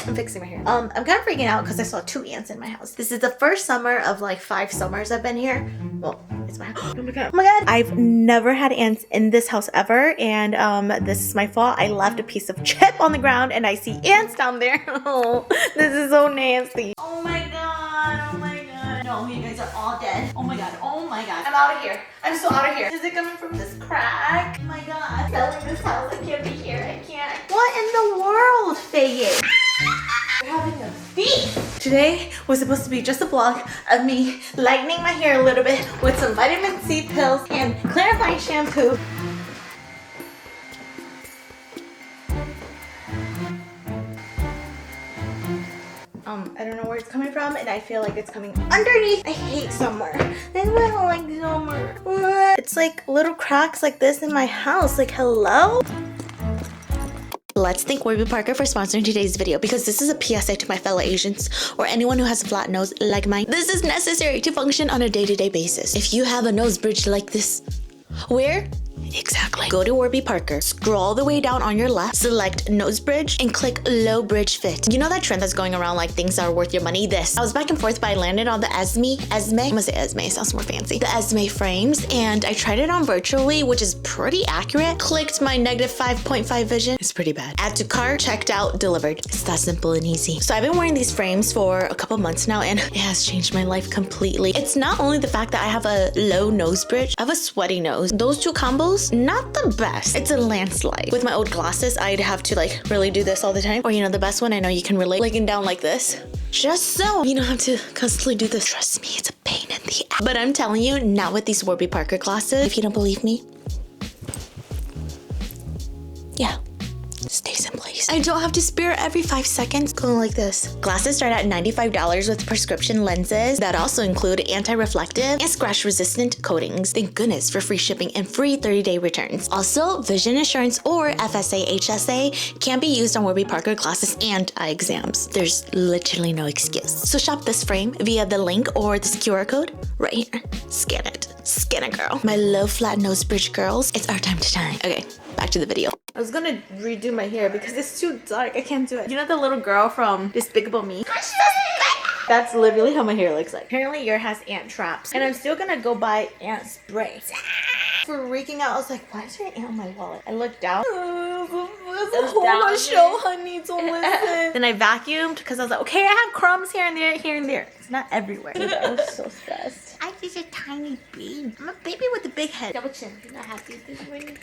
I'm fixing my hair. I'm kind of freaking out because I saw 2 ants in my house. This is the first summer of like 5 summers I've been here. Well, it's my house. Oh my god. Oh my god. I've never had ants in this house ever, and this is my fault. I left a piece of chip on the ground and I see ants down there. Oh, this is so nasty. Oh my god. Oh my god. No, you guys are all dead. Oh my god. Oh my god. I'm out of here. I'm so out of here. Is it coming from this crack? Oh my god. Selling this house. I can't be here. I can't. What in the world, Feyii? We're having a feast. Today was supposed to be just a vlog of me lightening my hair a little bit with some vitamin C pills and clarifying shampoo. I don't know where it's coming from, and I feel like it's coming underneath. I hate summer. That's why I don't like summer. What? It's like little cracks like this in my house. Like, hello? Let's thank Warby Parker for sponsoring today's video, because this is a PSA to my fellow Asians or anyone who has a flat nose like mine. This is necessary to function on a day-to-day basis. If you have a nose bridge like this, where? Exactly. Go to Warby Parker, scroll all the way down on your left, select nose bridge, and click low bridge fit. You know that trend that's going around like things that are worth your money? This. I was back and forth, but I landed on the Esme. I'm gonna say Esme, it sounds more fancy. The Esme frames, and I tried it on virtually, which is pretty accurate. Clicked my -5.5 vision. It's pretty bad. Add to cart, checked out, delivered. It's that simple and easy. So I've been wearing these frames for a couple months now, and it has changed my life completely. It's not only the fact that I have a low nose bridge, I have a sweaty nose. Those two combos, not the best. It's a landslide. With my old glasses, I'd have to like really do this all the time. Or you know, the best one I know you can relate, looking down like this. Just so you don't have to constantly do this. Trust me, it's a pain in the ass. But I'm telling you, not with these Warby Parker glasses. If you don't believe me, yeah. Stays in place. I don't have to spare every 5 seconds. Going like this. Glasses start at $95 with prescription lenses that also include anti-reflective and scratch-resistant coatings. Thank goodness for free shipping and free 30-day returns. Also, vision insurance or FSA HSA can be used on Warby Parker glasses and eye exams. There's literally no excuse. So shop this frame via the link or this QR code right here. Scan it. Scan it, girl. My low flat nose bridge girls, it's our time to shine. Okay, back to the video. I was gonna redo my hair because it's too dark. I can't do it. You know the little girl from Despicable Me? That's literally how my hair looks like. Apparently yours has ant traps. And I'm still gonna go buy ant spray. Freaking out. I was like, why is there an ant on my wallet? I looked down. There's a whole show, honey. Don't listen. Then I vacuumed because I was like, okay, I have crumbs here and there. It's not everywhere. I was so stressed. I'm just a tiny baby. I'm a baby with a big head. Double chin. You're not happy with this one.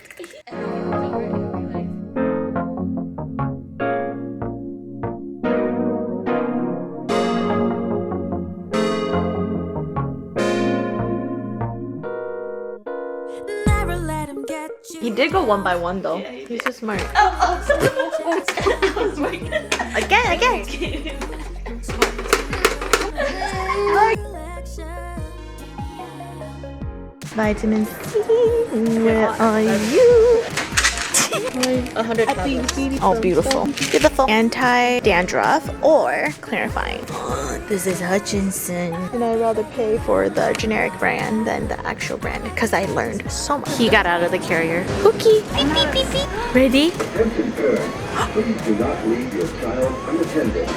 He did go one by one though. Yeah, he's so smart. Again. Vitamin C, where are you? 100 times. Oh, beautiful. Beautiful. Anti-dandruff or clarifying. This is Hutchinson. And I'd rather pay for the generic brand than the actual brand because I learned so much. He got out of the carrier. Cookie. Beep, beep, beep, beep. Ready? Attention parents, please do not leave your child unattended.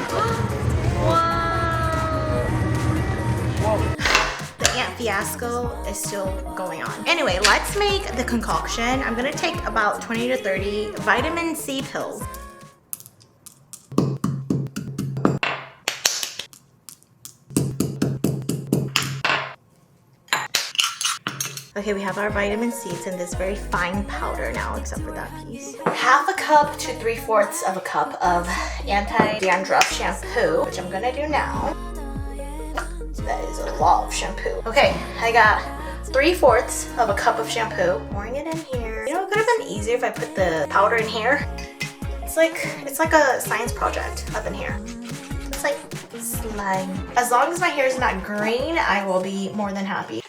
The ant fiasco is still going on. Anyway, let's make the concoction. I'm gonna take about 20 to 30 vitamin C pills. Okay, we have our vitamin C. It's in this very fine powder now, except for that piece. Half a cup to 3/4 of a cup of anti-dandruff shampoo, which I'm gonna do now. That is a lot of shampoo. Okay, I got 3/4 of a cup of shampoo. Pouring it in here. You know, it could have been easier if I put the powder in here. It's like a science project up in here. It's like slime. As long as my hair is not green, I will be more than happy.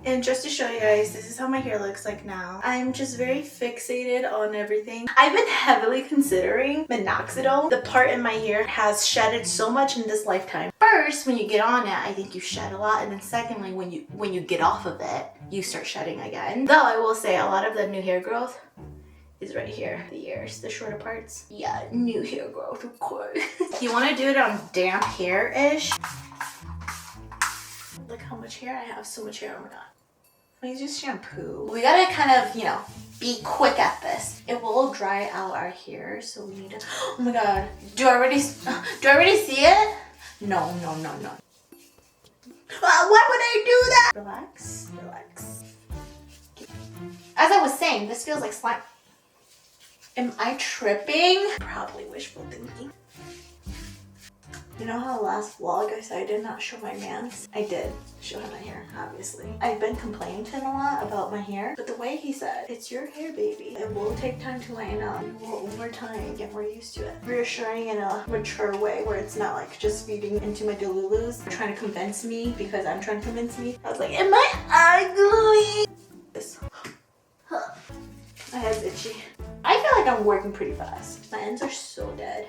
And just to show you guys, this is how my hair looks like now. I'm just very fixated on everything. I've been heavily considering minoxidil. The part in my hair has shedded so much in this lifetime. First, when you get on it, I think you shed a lot. And then secondly, when you get off of it, you start shedding again. Though I will say a lot of the new hair growth is right here. The ears, the shorter parts. Yeah, new hair growth, of course. You want to do it on damp hair-ish. Look how much hair I have. So much hair. Oh my god. I use shampoo. We gotta kind of, you know, be quick at this. It will dry out our hair, so we need to. Oh my god. Do I already see it? No. Why would I do that? Relax. As I was saying, this feels like slime. Am I tripping? Probably wishful thinking. You know how last vlog I said I did not show my mans? I did show him my hair, obviously. I've been complaining to him a lot about my hair, but the way he said, it's your hair, baby. It will take time to lighten up. You will over time get more used to it. Reassuring in a mature way where it's not like just feeding into my delulus, trying to convince me because I'm trying to convince me. I was like, am I ugly? This. My head's itchy. I feel like I'm working pretty fast. My ends are so dead.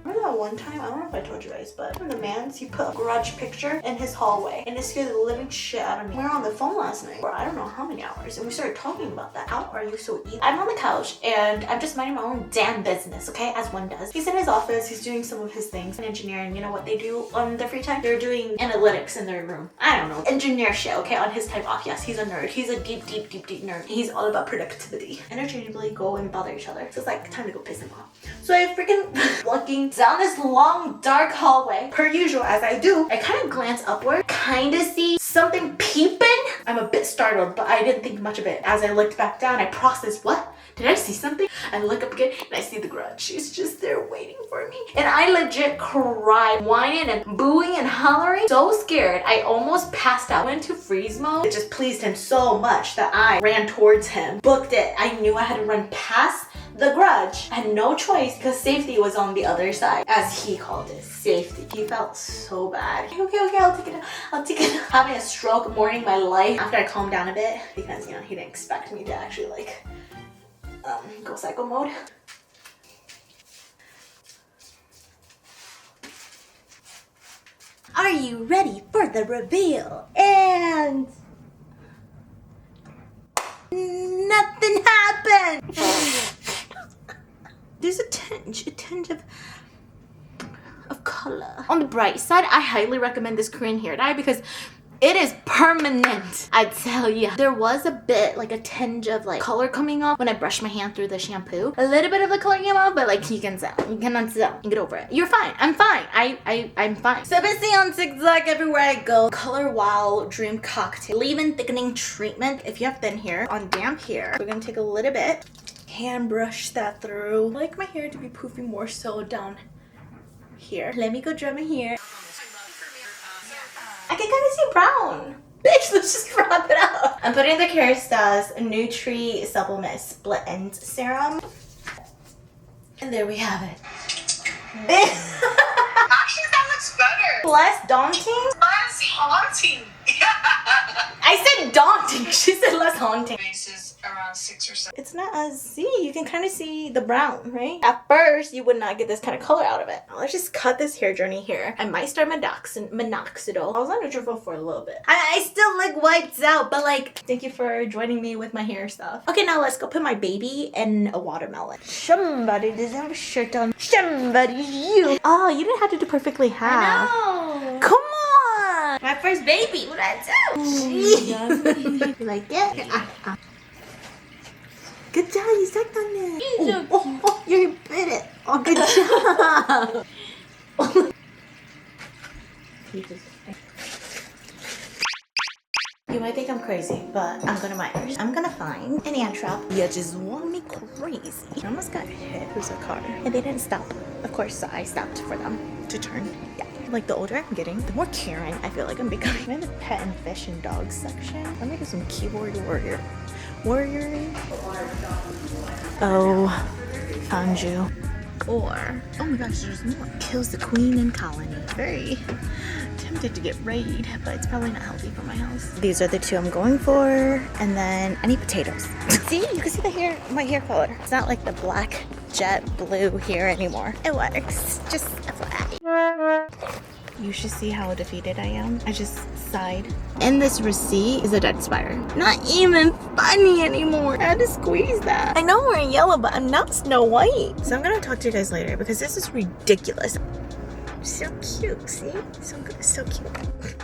Remember that one time, I don't know if I told you guys, but one of the mans, he put a garage picture in his hallway and it scared the living shit out of me. We were on the phone last night for I don't know how many hours and we started talking about that. How are you so easy? I'm on the couch and I'm just minding my own damn business, okay? As one does. He's in his office, he's doing some of his things in engineering. You know what they do on their free time? They're doing analytics in their room. I don't know. Engineer shit, okay? On his time off, yes, he's a nerd. He's a deep nerd. He's all about productivity. Interchangeably go and bother each other. So it's like time to go piss him off. So I freaking looking down this long dark hallway, per usual as I do, I kind of glance upward, kind of see something peeping. I'm a bit startled, but I didn't think much of it. As I looked back down, I processed, what? Did I see something? I look up again and I see the garage. She's just there waiting for me. And I legit cried, whining and booing and hollering. So scared, I almost passed out. Went into freeze mode. It just pleased him so much that I ran towards him, booked it. I knew I had to run past the garage. I had no choice because safety was on the other side, as he called it, safety. He felt so bad. Okay, I'll take it. Having a stroke, mourning my life after I calmed down a bit because, you know, he didn't expect me to actually like go psycho mode. Are you ready for the reveal? And nothing happened. There's a tinge of color. On the bright side, I highly recommend this Korean hair dye because it is permanent. I tell you, there was a bit like a tinge of like color coming off when I brushed my hand through the shampoo. A little bit of the color came off, but like you can tell. You cannot tell. You get over it. You're fine. I'm fine. I'm fine. So busy on TikTok everywhere I go. Color Wow Dream Cocktail leave-in thickening treatment. If you have thin hair on damp hair, we're gonna take a little bit. Hand brush that through. I like my hair to be poofy more so down here. Let me go dry my hair. I can kind of see brown. Bitch, let's just wrap it up. I'm putting the Kerastase Nutri Supplement Split End Serum. And there we have it. Actually, that looks better. Less daunting? Less haunting. I said daunting. She said less haunting. Base is around 6 or 7. It's not as see. You can kind of see the brown, right? At first, you would not get this kind of color out of it. Now, let's just cut this hair journey here. I might start minoxidil. I was on Nutrafol for a little bit. I still like wiped out, but like, thank you for joining me with my hair stuff. Okay, now let's go put my baby in a watermelon. Somebody doesn't have a shirt on. Somebody, you. Oh, you didn't have to do perfectly half. I know. Come on. My first baby. What I do? You like it? Good job, you sucked on it. Oh, you bit it. Oh, good job. You might think I'm crazy, but I'm gonna mind. I'm gonna find an ant trap. You just want me crazy. I almost got hit with a car, and they didn't stop. Of course, I stopped for them to turn. Yeah. Like the older I'm getting, the more caring I feel like I'm becoming. I'm in the pet and fish and dogs section. Let me get some keyboard warrior. Oh, found you. Or, oh my gosh, there's more. Kills the queen and colony. Very tempted to get raid, but it's probably not healthy for my house. These are the two I'm going for, and then I need potatoes. See, you can see the hair, my hair color. It's not like the black jet blue hair anymore. It works. Just FYI. You should see how defeated I am. I just sighed. And this receipt is a dead spider. Not even funny anymore. I had to squeeze that. I know we're in yellow, but I'm not Snow White. So I'm gonna talk to you guys later because this is ridiculous. So cute, see? So cute.